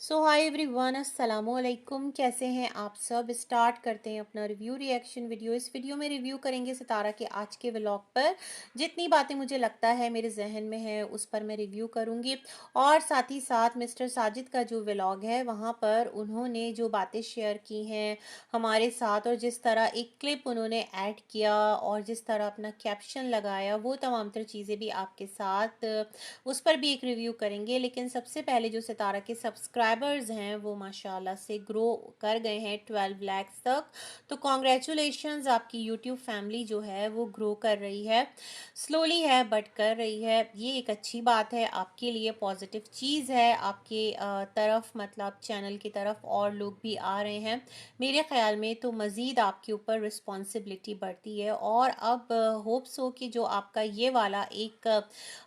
सो hi everyone, अस्सलाम वालेकुम। कैसे हैं आप सब। स्टार्ट करते हैं अपना रिव्यू रिएक्शन वीडियो। इस वीडियो में रिव्यू करेंगे सितारा के आज के व्लॉग पर। जितनी बातें मुझे लगता है मेरे जहन में है उस पर मैं रिव्यू करूंगी, और साथ ही साथ मिस्टर साजिद का जो व्लॉग है वहां पर उन्होंने जो बातें शेयर की हैं हमारे साथ, और जिस तरह एक क्लिप उन्होंने ऐड किया और जिस तरह अपना कैप्शन लगाया, वो तमाम तर चीज़ें भी आपके साथ उस पर भी एक रिव्यू करेंगे। लेकिन सबसे पहले जो सितारा के सब्सक्राइबर्स हैं वो माशाल्लाह से ग्रो कर गए हैं 12 लैक्स तक। तो कॉन्ग्रेचुलेशंस, आपकी यूट्यूब फैमिली जो है वो ग्रो कर रही है, स्लोली है बट कर रही है। ये एक अच्छी बात है, आपके लिए पॉजिटिव चीज़ है। आपके तरफ मतलब चैनल की तरफ और लोग भी आ रहे हैं मेरे ख्याल में, तो मज़ीद आपके ऊपर रिस्पॉन्सिबिलिटी बढ़ती है। और अब होप्स हो कि जो आपका ये वाला एक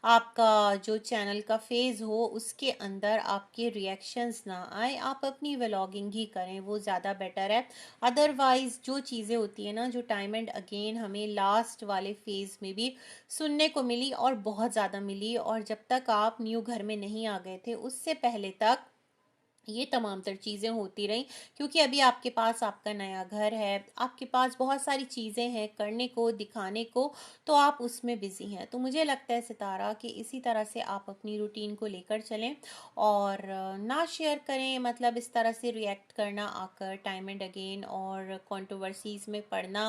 आपका जो चैनल का फेज़ हो उसके अंदर आपके रिएक्शंस ना आए, आप अपनी व्लॉगिंग ही करें, वो ज़्यादा बेटर है। अदरवाइज़ जो चीज़ें होती है ना, जो टाइम एंड अगेन हमें लास्ट वाले फेज़ में भी सुनने को मिली और बहुत ज़्यादा मिली, और जब तक आप न्यू घर में नहीं आ गए थे उससे पहले तक ये तमाम तर चीज़ें होती रहीं, क्योंकि अभी आपके पास आपका नया घर है, आपके पास बहुत सारी चीज़ें हैं करने को, दिखाने को, तो आप उसमें बिज़ी हैं। तो मुझे लगता है सितारा कि इसी तरह से आप अपनी रूटीन को लेकर चलें और ना शेयर करें, मतलब इस तरह से रिएक्ट करना आकर टाइम एंड अगेन, और कंट्रोवर्सीज़ में पड़ना,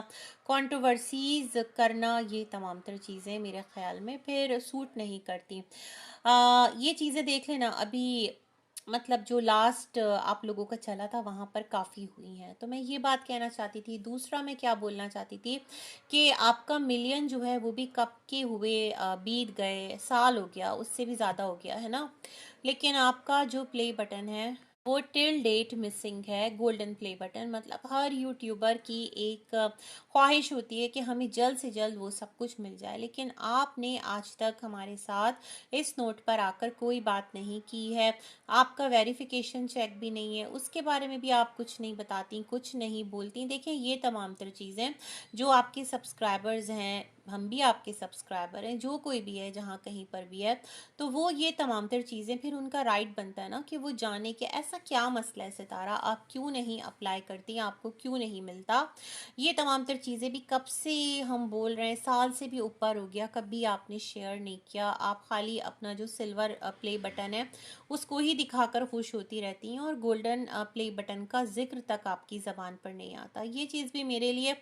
कंट्रोवर्सीज़ करना, ये तमाम तर चीज़ें मेरे ख़्याल में फिर सूट नहीं करती। ये चीज़ें देख लेना अभी, मतलब जो लास्ट आप लोगों का चला था वहाँ पर काफ़ी हुई हैं, तो मैं ये बात कहना चाहती थी। दूसरा मैं क्या बोलना चाहती थी कि आपका मिलियन जो है वो भी कब के हुए, बीत गए, साल हो गया, उससे भी ज़्यादा हो गया है ना। लेकिन आपका जो प्ले बटन है वो टिल डेट मिसिंग है, गोल्डन प्ले बटन। मतलब हर यूट्यूबर की एक ख्वाहिश होती है कि हमें जल्द से जल्द वो सब कुछ मिल जाए, लेकिन आपने आज तक हमारे साथ इस नोट पर आकर कोई बात नहीं की है। आपका वेरिफिकेशन चेक भी नहीं है, उसके बारे में भी आप कुछ नहीं बताती, कुछ नहीं बोलती। देखिए, ये तमाम तर चीज़ें जो आपके सब्सक्राइबर्स हैं, हम भी आपके सब्सक्राइबर हैं, जो कोई भी है जहाँ कहीं पर भी है, तो वो ये तमाम तर चीज़ें फिर उनका राइट बनता है ना कि वो जाने कि ऐसा क्या मसला है सितारा, आप क्यों नहीं अप्लाई करती, आपको क्यों नहीं मिलता। ये तमाम तर चीज़ें भी कब से हम बोल रहे हैं, साल से भी ऊपर हो गया, कभी आपने शेयर नहीं किया। आप खाली अपना जो सिल्वर प्ले बटन है उसको ही दिखाकर खुश होती रहती हैं, और गोल्डन प्ले बटन का जिक्र तक आपकी ज़बान पर नहीं आता। ये चीज़ भी मेरे लिए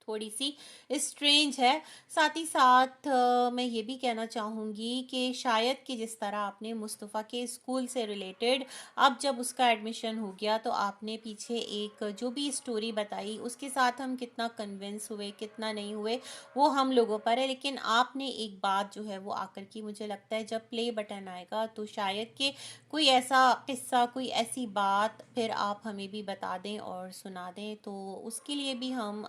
थोड़ी सी स्ट्रेंज है। साथ ही साथ मैं ये भी कहना चाहूँगी कि शायद कि जिस तरह आपने मुस्तफ़ा के स्कूल से रिलेटेड अब जब उसका एडमिशन हो गया, तो आपने पीछे एक जो भी स्टोरी बताई उसके साथ हम कितना कन्विंस हुए कितना नहीं हुए वो हम लोगों पर है। लेकिन आपने एक बात जो है वो आकर की, मुझे लगता है जब प्ले बटन आएगा तो शायद कि कोई ऐसा किस्सा, कोई ऐसी बात फिर आप हमें भी बता दें और सुना दें, तो उसके लिए भी हम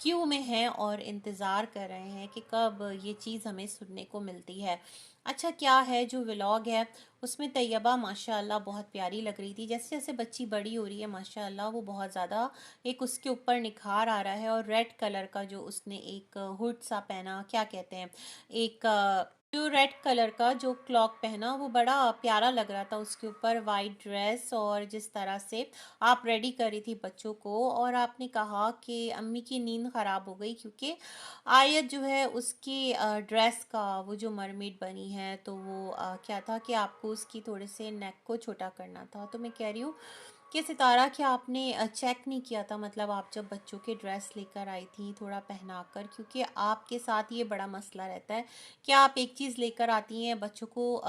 क्यू में हैं और इंतज़ार कर रहे हैं कि कब ये चीज़ हमें सुनने को मिलती है। अच्छा, क्या है जो व्लॉग है उसमें तैयबा माशाल्लाह बहुत प्यारी लग रही थी। जैसे जैसे बच्ची बड़ी हो रही है माशाल्लाह वो बहुत ज़्यादा एक उसके ऊपर निखार आ रहा है। और रेड कलर का जो उसने एक हुड सा पहना, क्या कहते हैं, एक जो रेड कलर का जो क्लॉक पहना, वो बड़ा प्यारा लग रहा था उसके ऊपर वाइट ड्रेस। और जिस तरह से आप रेडी करी थी बच्चों को, और आपने कहा कि अम्मी की नींद ख़राब हो गई क्योंकि आयत जो है उसकी ड्रेस का वो जो मरमेड बनी है, तो वो क्या था कि आपको उसकी थोड़े से नेक को छोटा करना था। तो मैं कह रही हूँ कि सितारा, क्या आपने चेक नहीं किया था, मतलब आप जब बच्चों के ड्रेस लेकर आई थी थोड़ा पहना कर, क्योंकि आपके साथ ये बड़ा मसला रहता है कि आप एक चीज़ लेकर आती हैं, बच्चों को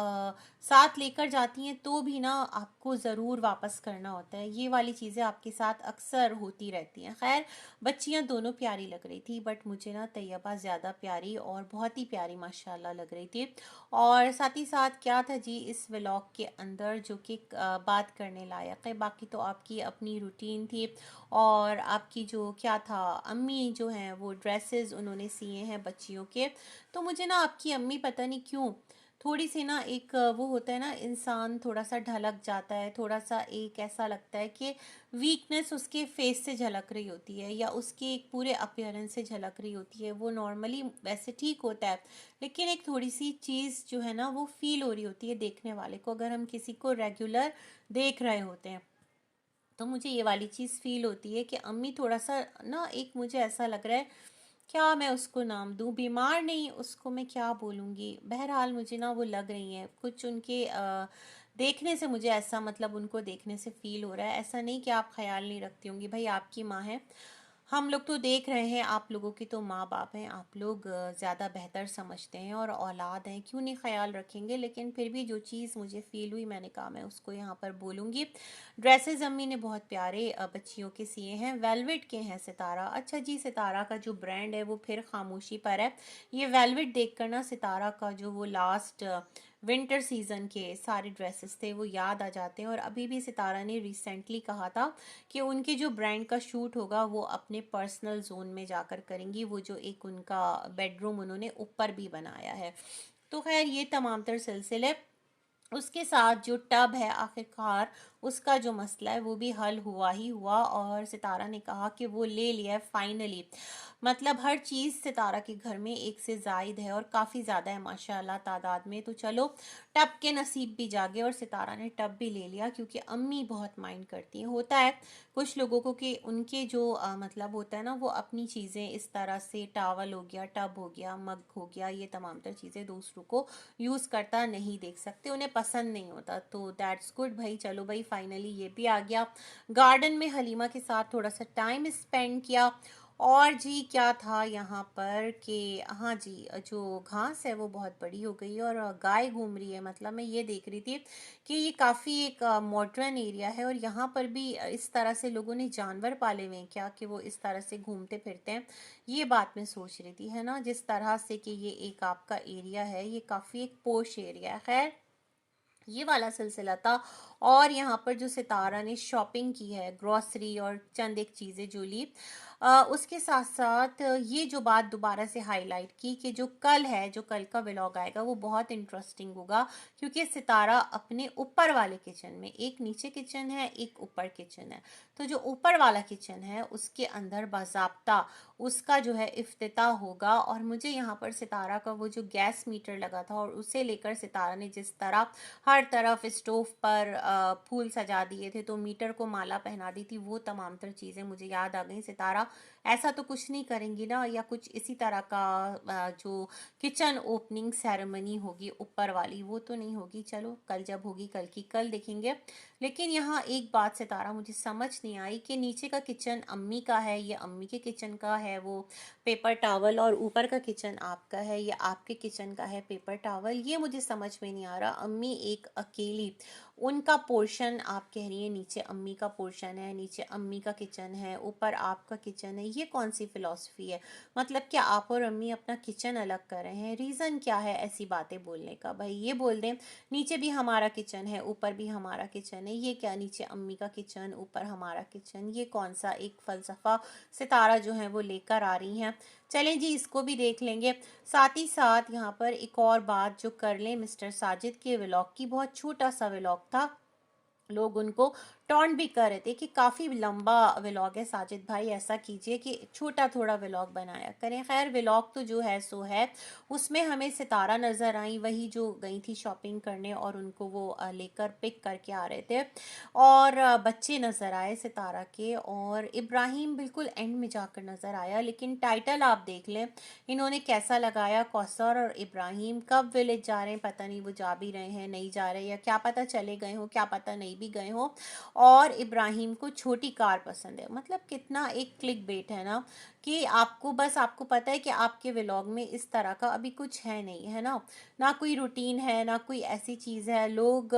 साथ लेकर जाती हैं, तो भी ना आपको ज़रूर वापस करना होता है। ये वाली चीज़ें आपके साथ अक्सर होती रहती हैं। खैर, बच्चियाँ दोनों प्यारी लग रही थी, बट मुझे ना तैयबा ज़्यादा प्यारी और बहुत ही प्यारी माशाल्लाह लग रही थी। और साथ ही साथ क्या था जी इस व्लॉग के अंदर जो कि बात करने लायक है, बाकी तो आपकी अपनी रूटीन थी। और आपकी जो क्या था, अम्मी जो हैं वो ड्रेसेस उन्होंने सिए हैं बच्चियों के। तो मुझे ना आपकी अम्मी पता नहीं क्यों थोड़ी सी ना एक वो होता है ना, इंसान थोड़ा सा ढलक जाता है, थोड़ा सा एक ऐसा लगता है कि वीकनेस उसके फेस से झलक रही होती है या उसके एक पूरे अपीयरेंस से झलक रही होती है। वो नॉर्मली वैसे ठीक होता है, लेकिन एक थोड़ी सी चीज़ जो है ना वो फील हो रही होती है देखने वाले को, अगर हम किसी को रेगुलर देख रहे होते हैं तो मुझे ये वाली चीज़ फील होती है कि अम्मी थोड़ा सा ना, एक मुझे ऐसा लग रहा है, क्या मैं उसको नाम दूँ, बीमार नहीं, उसको मैं क्या बोलूँगी, बहरहाल मुझे ना वो लग रही हैं कुछ उनके देखने से, मुझे ऐसा मतलब उनको देखने से फील हो रहा है। ऐसा नहीं कि आप ख्याल नहीं रखती होंगी, भाई आपकी माँ है, हम लोग तो देख रहे हैं, आप लोगों की तो माँ बाप हैं, आप लोग ज़्यादा बेहतर समझते हैं और औलाद हैं, क्यों नहीं ख्याल रखेंगे। लेकिन फिर भी जो चीज़ मुझे फ़ील हुई, मैंने कहा मैं उसको यहाँ पर बोलूँगी। ड्रेसेस अम्मी ने बहुत प्यारे बच्चियों के सिए हैं, वेलवेट के हैं सितारा। अच्छा जी, सितारा का जो ब्रांड है वो फिर खामोशी पर है। ये वेलवेट देख कर ना सितारा का जो वो लास्ट विंटर सीजन के सारे ड्रेसेस थे वो याद आ जाते हैं। और अभी भी सितारा ने रिसेंटली कहा था कि उनके जो ब्रांड का शूट होगा वो अपने पर्सनल जोन में जाकर करेंगी, वो जो एक उनका बेडरूम उन्होंने ऊपर भी बनाया है। तो खैर ये तमाम तर सिलसिले, उसके साथ जो टब है आखिरकार उसका जो मसला है वो भी हल हुआ ही हुआ, और सितारा ने कहा कि वो ले लिया है फाइनली। मतलब हर चीज़ सितारा के घर में एक से जायद है और काफ़ी ज़्यादा है माशाल्लाह तादाद में। तो चलो, टब के नसीब भी जागे और सितारा ने टब भी ले लिया, क्योंकि अम्मी बहुत माइंड करती हैं। होता है कुछ लोगों को कि उनके जो मतलब होता है ना, वो अपनी चीज़ें इस तरह से, टावल हो गया, टब हो गया, मग हो गया, ये तमाम तर चीज़ें दूसरों को यूज़ करता नहीं देख सकते, उन्हें पसंद नहीं होता। तो दैट्स गुड भाई, चलो भाई फाइनली ये भी आ गया। गार्डन में हलीमा के साथ थोड़ा सा टाइम स्पेंड किया। और जी क्या था यहाँ पर कि हाँ जी, जो घास है वो बहुत बड़ी हो गई है और गाय घूम रही है। मतलब मैं ये देख रही थी कि ये काफ़ी एक मॉडर्न एरिया है और यहाँ पर भी इस तरह से लोगों ने जानवर पाले हुए हैं क्या, कि वो इस तरह से घूमते फिरते हैं। ये बात मैं सोच रही थी, है ना, जिस तरह से कि ये एक आपका एरिया है, ये काफ़ी एक पोश एरिया है। खैर ये वाला सिलसिला था। और यहाँ पर जो सितारा ने शॉपिंग की है, ग्रॉसरी और चंद एक चीज़ें जो ली, उसके साथ साथ ये जो बात दोबारा से हाईलाइट की कि जो कल है, जो कल का व्लॉग आएगा वो बहुत इंटरेस्टिंग होगा, क्योंकि सितारा अपने ऊपर वाले किचन में, एक नीचे किचन है एक ऊपर किचन है, तो जो ऊपर वाला किचन है उसके अंदर बाज़ाब्ता उसका जो है इफ्तिताह होगा। और मुझे यहाँ पर सितारा का वो जो गैस मीटर लगा था और उसे लेकर सितारा ने जिस तरह हर तरफ स्टोव पर फूल सजा दिए थे, तो मीटर को माला पहना दी थी, वो तमाम तर चीज़ें मुझे याद आ गई। सितारा ऐसा तो कुछ नहीं करेंगी ना, या कुछ इसी तरह का जो किचन ओपनिंग सेरेमनी होगी ऊपर वाली, वो तो नहीं होगी। चलो कल जब होगी, कल की कल देखेंगे। लेकिन यहाँ एक बात सितारा मुझे समझ नहीं आई कि नीचे का किचन अम्मी का है, ये अम्मी के किचन का है वो पेपर टावल, और ऊपर का किचन आपका है, ये आपके किचन का है पेपर टावल। ये मुझे समझ में नहीं आ रहा। अम्मी एक अकेली, उनका पोर्शन आप कह रही हैं नीचे अम्मी का पोर्शन है, नीचे अम्मी का किचन है, ऊपर आपका किचन है, ये कौन सी फिलॉसफी है? मतलब क्या आप और अम्मी अपना किचन अलग कर रहे हैं? रीज़न क्या है ऐसी बातें बोलने का? भाई ये बोल दें नीचे भी हमारा किचन है, ऊपर भी हमारा किचन है, ये क्या, नीचे अम्मी का किचन ऊपर हमारा किचन, ये कौन सा एक फ़लसफ़ा सितारा जो है वो लेकर आ रही हैं? चलें जी, इसको भी देख लेंगे। साथ ही साथ यहाँ पर एक और बात जो कर लें, मिस्टर साजिद के व्लॉग की, बहुत छोटा सा व्लॉग था, लोग उनको टॉन्ट भी कर रहे थे कि काफ़ी लंबा व्लॉग है साजिद भाई, ऐसा कीजिए कि छोटा थोड़ा व्लॉग बनाया करें। खैर व्लॉग तो जो है सो है, उसमें हमें सितारा नज़र आई, वही जो गई थी शॉपिंग करने और उनको वो लेकर पिक करके आ रहे थे, और बच्चे नज़र आए सितारा के, और इब्राहिम बिल्कुल एंड में जाकर नज़र आया। लेकिन टाइटल आप देख लें इन्होंने कैसा लगाया, कौसर और इब्राहिम कब विलेज जा रहे हैं, पता नहीं वो जा भी रहे हैं नहीं जा रहे, या क्या पता चले गए हो, क्या पता नहीं भी गए हो। और इब्राहिम को छोटी कार पसंद है। मतलब कितना एक क्लिक बेट है ना, कि आपको बस, आपको पता है कि आपके व्लॉग में इस तरह का अभी कुछ है नहीं, है ना, ना कोई रूटीन है, ना कोई ऐसी चीज़ है। लोग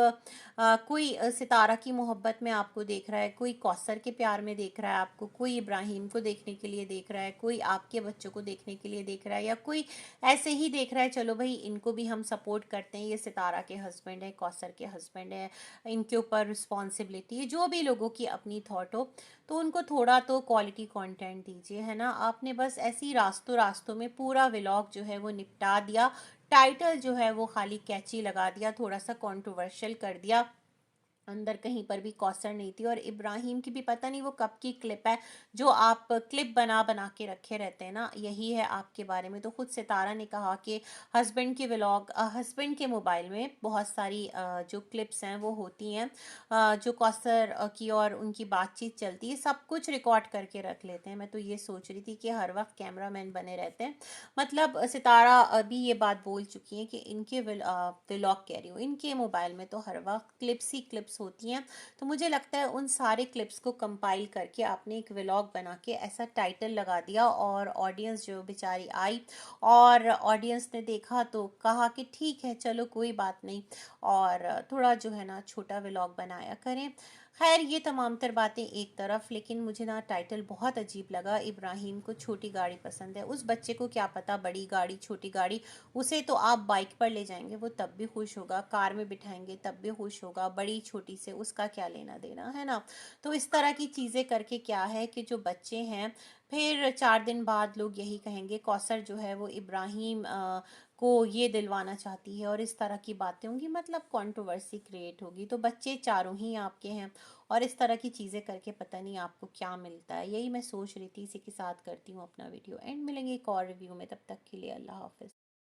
कोई सितारा की मोहब्बत में आपको देख रहा है, कोई कौसर के प्यार में देख रहा है आपको, कोई इब्राहिम को देखने के लिए देख रहा है, कोई आपके बच्चों को देखने के लिए देख रहा है, या कोई ऐसे ही देख रहा है चलो भाई इनको भी हम सपोर्ट करते हैं, ये सितारा के हस्बैंड है, कौसर के हस्बैंड है, इनके ऊपर रिस्पॉन्सिबिलिटी है। जो भी लोगों की अपनी थॉट हो, तो उनको थोड़ा तो क्वालिटी कंटेंट दीजिए, है ना। आपने बस ऐसी रास्तों रास्तों में पूरा व्लॉग जो है वो निपटा दिया, टाइटल जो है वो खाली कैची लगा दिया, थोड़ा सा कंट्रोवर्शियल कर दिया, अंदर कहीं पर भी कौसर नहीं थी। और इब्राहिम की भी पता नहीं वो कब की क्लिप है, जो आप क्लिप बना बना के रखे रहते हैं ना, यही है आपके बारे में। तो खुद सितारा ने कहा कि हस्बैंड के व्लॉग, हस्बैंड के मोबाइल में बहुत सारी जो क्लिप्स हैं वो होती हैं, जो कौसर की और उनकी बातचीत चलती है, सब कुछ रिकॉर्ड करके रख लेते हैं। मैं तो ये सोच रही थी कि हर वक्त कैमरा मैन बने रहते हैं। मतलब सितारा अभी ये बात बोल चुकी हैं कि इनके व्लॉग कह रही हूँ, इनके मोबाइल में तो हर वक्त क्लिप्स ही क्लिप्स होती हैं। तो मुझे लगता है उन सारे क्लिप्स को कंपाइल करके आपने एक व्लॉग बना के ऐसा टाइटल लगा दिया, और ऑडियंस जो बेचारी आई और ऑडियंस ने देखा तो कहा कि ठीक है चलो कोई बात नहीं, और थोड़ा जो है ना छोटा व्लॉग बनाया करें। खैर ये तमाम तर बातें एक तरफ, लेकिन मुझे ना टाइटल बहुत अजीब लगा। इब्राहिम को छोटी गाड़ी पसंद है, उस बच्चे को क्या पता बड़ी गाड़ी छोटी गाड़ी, उसे तो आप बाइक पर ले जाएंगे वो तब भी खुश होगा, कार में बिठाएंगे तब भी खुश होगा, बड़ी छोटी से उसका क्या लेना देना है ना। तो इस तरह की चीज़ें करके क्या है कि जो बच्चे हैं, फिर 4 दिन बाद लोग यही कहेंगे कौसर जो है वो इब्राहिम को ये दिलवाना चाहती है, और इस तरह की बातें होंगी, मतलब कंट्रोवर्सी क्रिएट होगी। तो बच्चे चारों ही आपके हैं, और इस तरह की चीज़ें करके पता नहीं आपको क्या मिलता है। यही मैं सोच रही थी, इसी के साथ करती हूँ अपना वीडियो एंड। मिलेंगे एक और रिव्यू में, तब तक के लिए अल्लाह हाफिज़।